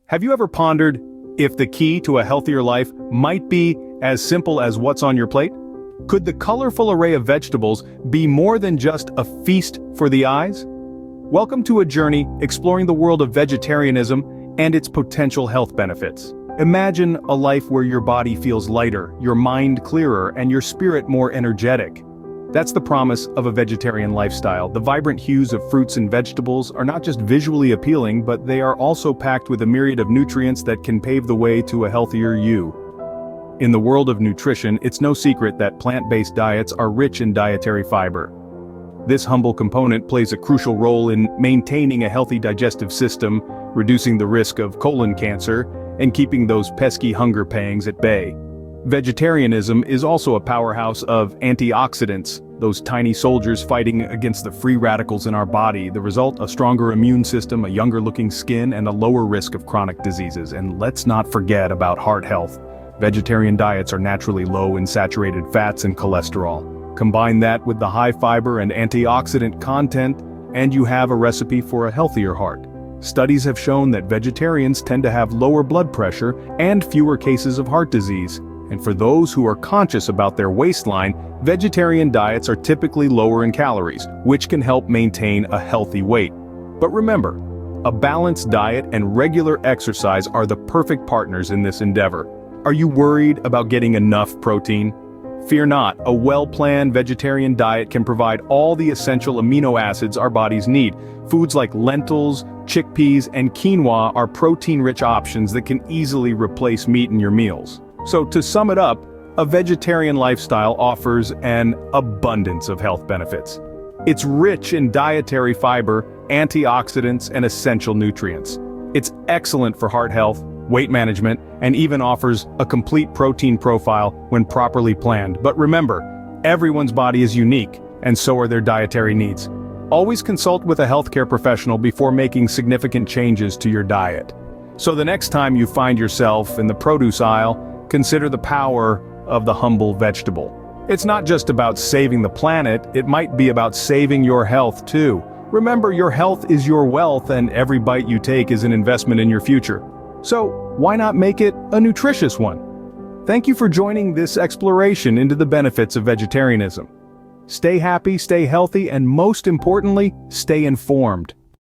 Have you ever pondered if the key to a healthier life might be as simple as what's on your plate? Could the colorful array of vegetables be more than just a feast for the eyes? Welcome to a journey exploring the world of vegetarianism and its potential health benefits. Imagine a life where your body feels lighter, your mind clearer, and your spirit more energetic. That's the promise of a vegetarian lifestyle. The vibrant hues of fruits and vegetables are not just visually appealing, but they are also packed with a myriad of nutrients that can pave the way to a healthier you. In the world of nutrition, it's no secret that plant-based diets are rich in dietary fiber. This humble component plays a crucial role in maintaining a healthy digestive system, reducing the risk of colon cancer, and keeping those pesky hunger pangs at bay. Vegetarianism is also a powerhouse of antioxidants, those tiny soldiers fighting against the free radicals in our body. The result, a stronger immune system, a younger-looking skin, and a lower risk of chronic diseases. And let's not forget about heart health. Vegetarian diets are naturally low in saturated fats and cholesterol. Combine that with the high fiber and antioxidant content, and you have a recipe for a healthier heart. Studies have shown that vegetarians tend to have lower blood pressure and fewer cases of heart disease. And for those who are conscious about their waistline, vegetarian diets are typically lower in calories, which can help maintain a healthy weight. But remember, a balanced diet and regular exercise are the perfect partners in this endeavor. Are you worried about getting enough protein? Fear not, a well-planned vegetarian diet can provide all the essential amino acids our bodies need. Foods like lentils, chickpeas, and quinoa are protein-rich options that can easily replace meat in your meals. So to sum it up, a vegetarian lifestyle offers an abundance of health benefits. It's rich in dietary fiber, antioxidants, and essential nutrients. It's excellent for heart health, weight management, and even offers a complete protein profile when properly planned. But remember, everyone's body is unique, and so are their dietary needs. Always consult with a healthcare professional before making significant changes to your diet. So the next time you find yourself in the produce aisle, consider the power of the humble vegetable. It's not just about saving the planet, it might be about saving your health too. Remember, your health is your wealth, and every bite you take is an investment in your future. So, why not make it a nutritious one? Thank you for joining this exploration into the benefits of vegetarianism. Stay happy, stay healthy, and most importantly, stay informed.